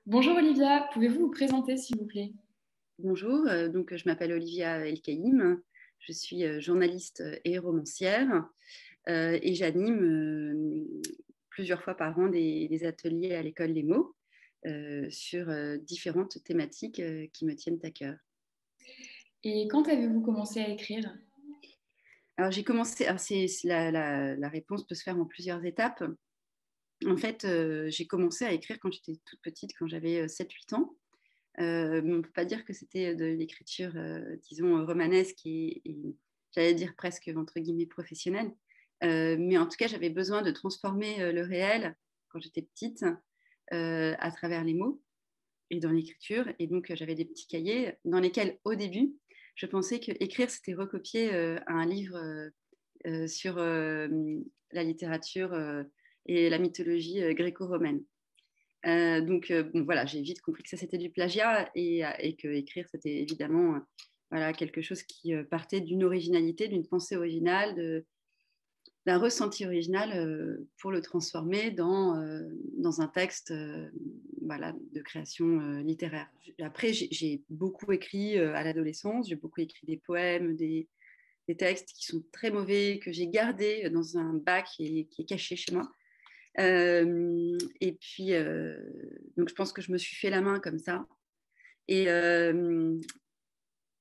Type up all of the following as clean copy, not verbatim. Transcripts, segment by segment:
Bonjour Olivia, pouvez-vous vous présenter s'il vous plaît? Bonjour, je m'appelle Olivia Elkaïm, je suis journaliste et romancière et j'anime plusieurs fois par an des ateliers à l'école Les Mots sur différentes thématiques qui me tiennent à cœur. Et quand avez-vous commencé à écrire? Alors j'ai commencé, la réponse peut se faire en plusieurs étapes. En fait, j'ai commencé à écrire quand j'étais toute petite, quand j'avais 7-8 ans. Mais on ne peut pas dire que c'était de l'écriture, disons, romanesque et j'allais dire presque, entre guillemets, professionnelle. Mais en tout cas, j'avais besoin de transformer le réel quand j'étais petite à travers les mots et dans l'écriture. Et donc, j'avais des petits cahiers dans lesquels, au début, je pensais que écrire, c'était recopier un livre sur la littérature et la mythologie gréco-romaine. Bon, voilà, j'ai vite compris que ça c'était du plagiat et que écrire c'était évidemment voilà, quelque chose qui partait d'une originalité, d'une pensée originale, d'un ressenti original pour le transformer dans un texte voilà, de création littéraire. Après, j'ai beaucoup écrit à l'adolescence, j'ai beaucoup écrit des poèmes, des textes qui sont très mauvais, que j'ai gardés dans un bac qui est caché chez moi. Et puis, donc je pense que je me suis fait la main comme ça. Et, euh,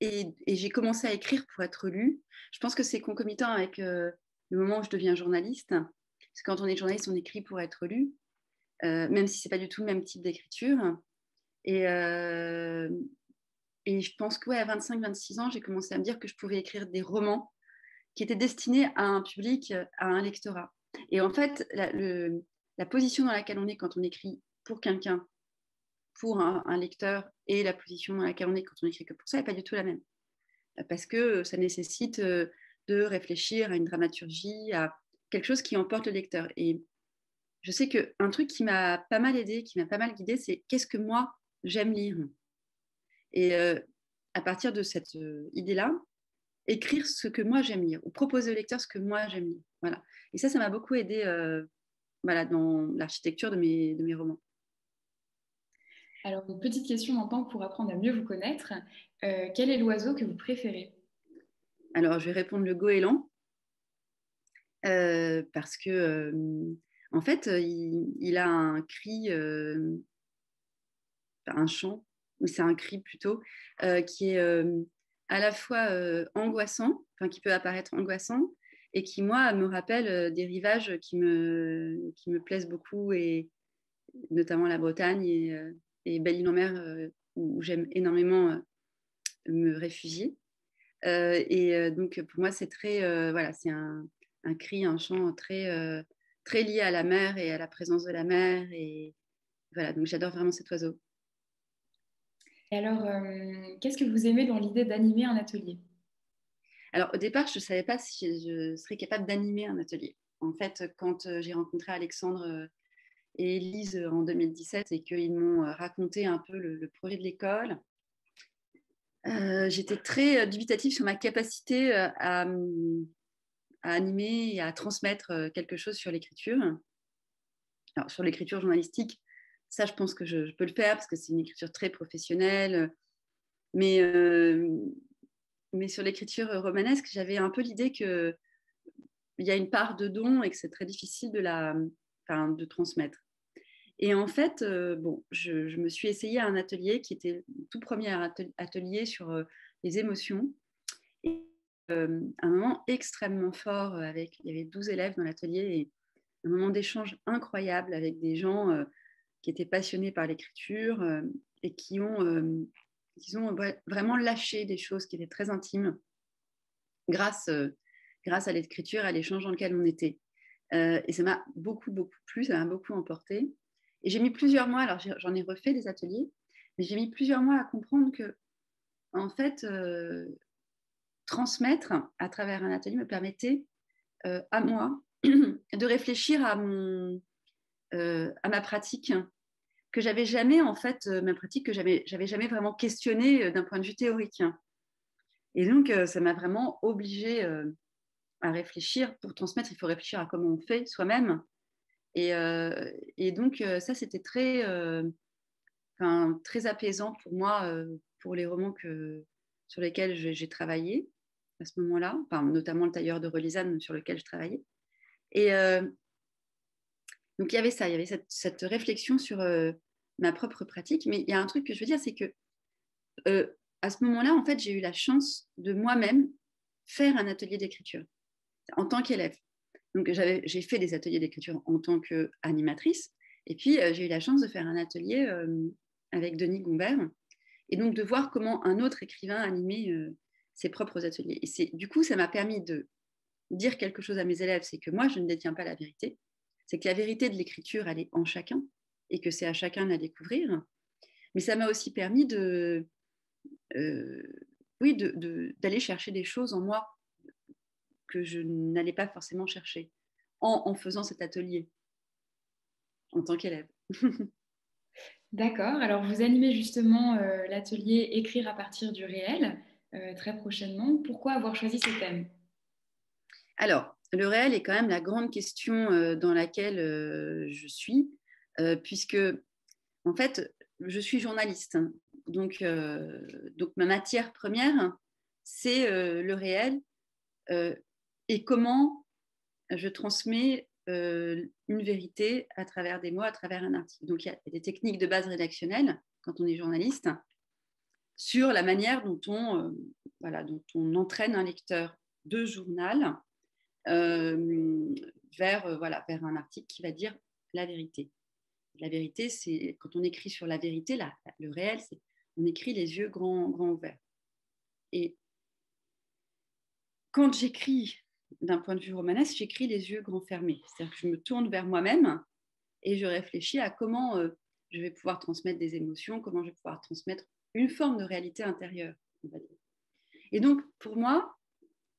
et j'ai commencé à écrire pour être lue. Je pense que c'est concomitant avec le moment où je deviens journaliste. Parce que quand on est journaliste, on écrit pour être lu, même si c'est pas du tout le même type d'écriture. Et, euh, et je pense que ouais, à 25-26 ans, j'ai commencé à me dire que je pouvais écrire des romans qui étaient destinés à un public, à un lectorat. Et en fait, la position dans laquelle on est quand on écrit pour quelqu'un, pour un lecteur, et la position dans laquelle on est quand on écrit que pour ça n'est pas du tout la même. Parce que ça nécessite de réfléchir à une dramaturgie, à quelque chose qui emporte le lecteur. Et je sais qu'un truc qui m'a pas mal aidé, qui m'a pas mal guidé, c'est qu'est-ce que moi j'aime lire. Et à partir de cette idée-là, écrire ce que moi j'aime lire, ou proposer au lecteur ce que moi j'aime lire. Voilà. Et ça m'a beaucoup aidé voilà, dans l'architecture de mes romans. Alors, une petite question maintenant pour apprendre à mieux vous connaître. Quel est l'oiseau que vous préférez? Alors, je vais répondre le goéland, parce que, en fait, il a un cri, un chant, ou c'est un cri plutôt, qui est à la fois angoissant, enfin, qui peut apparaître angoissant, et qui, moi, me rappelle des rivages qui me plaisent beaucoup, et notamment la Bretagne et Belle-Île-en-Mer, où j'aime énormément me réfugier. Donc, pour moi, c'est très, voilà, c'est un cri, un chant très, très lié à la mer et à la présence de la mer. Et voilà, donc j'adore vraiment cet oiseau. Et alors, qu'est-ce que vous aimez dans l'idée d'animer un atelier? Alors, au départ, je ne savais pas si je serais capable d'animer un atelier. En fait, quand j'ai rencontré Alexandre et Élise en 2017 et qu'ils m'ont raconté un peu le projet de l'école, j'étais très dubitative sur ma capacité à animer et à transmettre quelque chose sur l'écriture. Alors, sur l'écriture journalistique, ça, je pense que je peux le faire parce que c'est une écriture très professionnelle. Mais, euh, mais sur l'écriture romanesque, j'avais un peu l'idée qu'il y a une part de don et que c'est très difficile enfin, de transmettre. Et en fait, bon, je me suis essayée à un atelier qui était le tout premier atelier sur les émotions. Et un moment extrêmement fort il y avait 12 élèves dans l'atelier et un moment d'échange incroyable avec des gens qui étaient passionnés par l'écriture et qui ont vraiment lâché des choses qui étaient très intimes grâce, euh, grâce à l'écriture, à l'échange dans lequel on était. Et ça m'a beaucoup, beaucoup plu, ça m'a beaucoup emporté. Et j'ai mis plusieurs mois, alors j'en ai refait des ateliers, mais j'ai mis plusieurs mois à comprendre que, en fait, transmettre à travers un atelier me permettait à moi de réfléchir à ma pratique que j'avais jamais, en fait, ma pratique que j'avais jamais vraiment questionnée d'un point de vue théorique. Et donc, ça m'a vraiment obligée à réfléchir. Pour transmettre, il faut réfléchir à comment on fait soi-même. Et donc, ça, c'était très, enfin, très apaisant pour moi, pour les romans sur lesquels j'ai travaillé à ce moment-là, enfin, notamment le tailleur de Relisane sur lequel je travaillais. Et donc il y avait ça, il y avait cette réflexion sur ma propre pratique. Mais il y a un truc que je veux dire, c'est que à ce moment-là, en fait, j'ai eu la chance de moi-même faire un atelier d'écriture en tant qu'élève. Donc j'ai fait des ateliers d'écriture en tant qu'animatrice. Et puis j'ai eu la chance de faire un atelier avec Denis Gombert. Et donc de voir comment un autre écrivain animait ses propres ateliers. Et du coup, ça m'a permis de dire quelque chose à mes élèves, c'est que moi, je ne détiens pas la vérité. C'est que la vérité de l'écriture, elle est en chacun et que c'est à chacun de la découvrir. Mais ça m'a aussi permis oui, d'aller chercher des choses en moi que je n'allais pas forcément chercher en faisant cet atelier en tant qu'élève. D'accord. Alors, vous animez justement l'atelier Écrire à partir du réel très prochainement. Pourquoi avoir choisi ce thème? Alors, le réel est quand même la grande question dans laquelle je suis, puisque, en fait, je suis journaliste. Donc ma matière première, c'est le réel et comment je transmets une vérité à travers des mots, à travers un article. Donc, il y a des techniques de base rédactionnelle quand on est journaliste sur la manière dont on entraîne un lecteur de journal vers un article qui va dire la vérité. La vérité, c'est quand on écrit sur la vérité, le réel, c'est on écrit les yeux grands ouverts. Et quand j'écris d'un point de vue romanesque, j'écris les yeux grands fermés. C'est-à-dire que je me tourne vers moi-même et je réfléchis à comment je vais pouvoir transmettre des émotions, comment je vais pouvoir transmettre une forme de réalité intérieure, on va dire. Et donc, pour moi,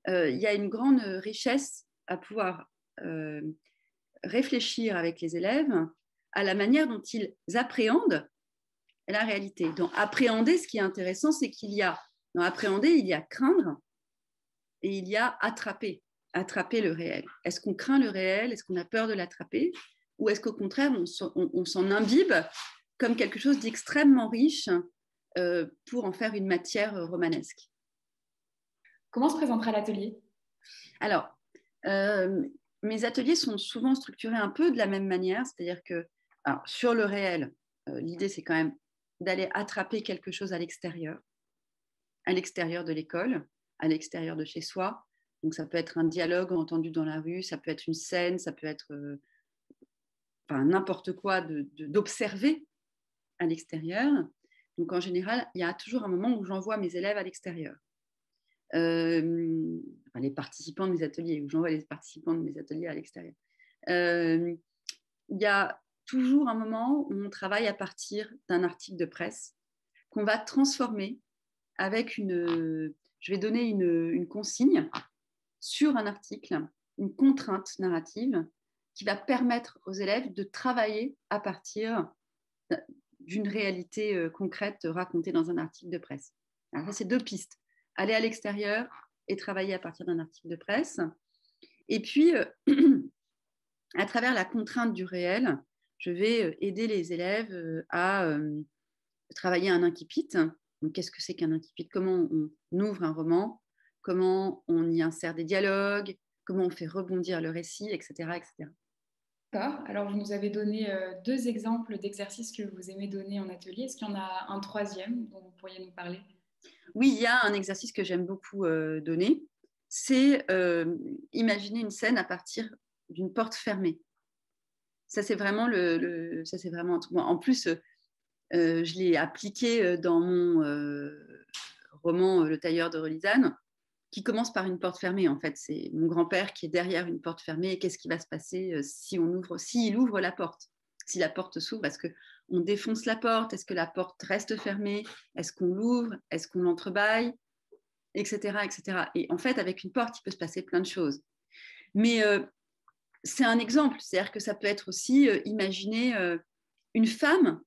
il y a une grande richesse à pouvoir réfléchir avec les élèves à la manière dont ils appréhendent la réalité. Dans appréhender, ce qui est intéressant, c'est dans appréhender, il y a craindre et il y a attraper le réel. Est-ce qu'on craint le réel? Est-ce qu'on a peur de l'attraper? Ou est-ce qu'au contraire, on s'en imbibe comme quelque chose d'extrêmement riche pour en faire une matière romanesque? Comment se présentera l'atelier? Alors, mes ateliers sont souvent structurés un peu de la même manière, c'est-à-dire que sur le réel, l'idée c'est quand même d'aller attraper quelque chose à l'extérieur de l'école, à l'extérieur de chez soi. Donc ça peut être un dialogue entendu dans la rue, ça peut être une scène, ça peut être n'importe quoi d'observer à l'extérieur. Donc en général, il y a toujours un moment où j'envoie mes élèves à l'extérieur. Les participants de mes ateliers, où j'envoie les participants de mes ateliers à l'extérieur. Il y a toujours un moment où on travaille à partir d'un article de presse qu'on va transformer avec je vais donner une consigne sur un article, une contrainte narrative qui va permettre aux élèves de travailler à partir d'une réalité concrète racontée dans un article de presse. Alors ça, c'est deux pistes. Aller à l'extérieur et travailler à partir d'un article de presse. Et puis, à travers la contrainte du réel, je vais aider les élèves à travailler un incipit. Donc, qu'est-ce que c'est qu'un incipit? Comment on ouvre un roman? Comment on y insère des dialogues? Comment on fait rebondir le récit, etc., etc. D'accord. Alors, vous nous avez donné deux exemples d'exercices que vous aimez donner en atelier. Est-ce qu'il y en a un troisième dont vous pourriez nous parler? Oui, il y a un exercice que j'aime beaucoup donner. C'est imaginer une scène à partir d'une porte fermée. Ça, c'est vraiment ça, c'est vraiment un truc. Bon, en plus, je l'ai appliqué dans mon roman Le tailleur de Relisane, qui commence par une porte fermée. En fait, c'est mon grand-père qui est derrière une porte fermée. Et qu'est-ce qui va se passer s'il ouvre la porte? Si la porte s'ouvre, est-ce qu'on défonce la porte? Est-ce que la porte reste fermée? Est-ce qu'on l'ouvre? Est-ce qu'on l'entrebâille? Etc., etc. Et en fait, avec une porte, il peut se passer plein de choses. Mais c'est un exemple. C'est-à-dire que ça peut être aussi imaginer une femme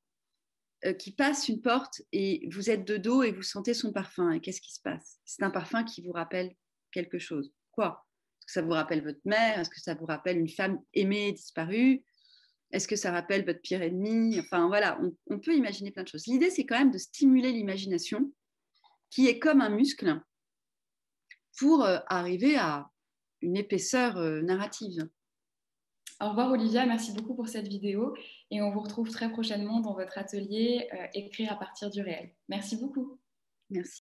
qui passe une porte et vous êtes de dos et vous sentez son parfum. Et qu'est-ce qui se passe? C'est un parfum qui vous rappelle quelque chose. Quoi? Est-ce que ça vous rappelle votre mère? Est-ce que ça vous rappelle une femme aimée, disparue? Est-ce que ça rappelle votre pire ennemi? Enfin voilà, on peut imaginer plein de choses. L'idée, c'est quand même de stimuler l'imagination, qui est comme un muscle, pour arriver à une épaisseur narrative. Au revoir Olivia, merci beaucoup pour cette vidéo et on vous retrouve très prochainement dans votre atelier Écrire à partir du réel. Merci beaucoup. Merci.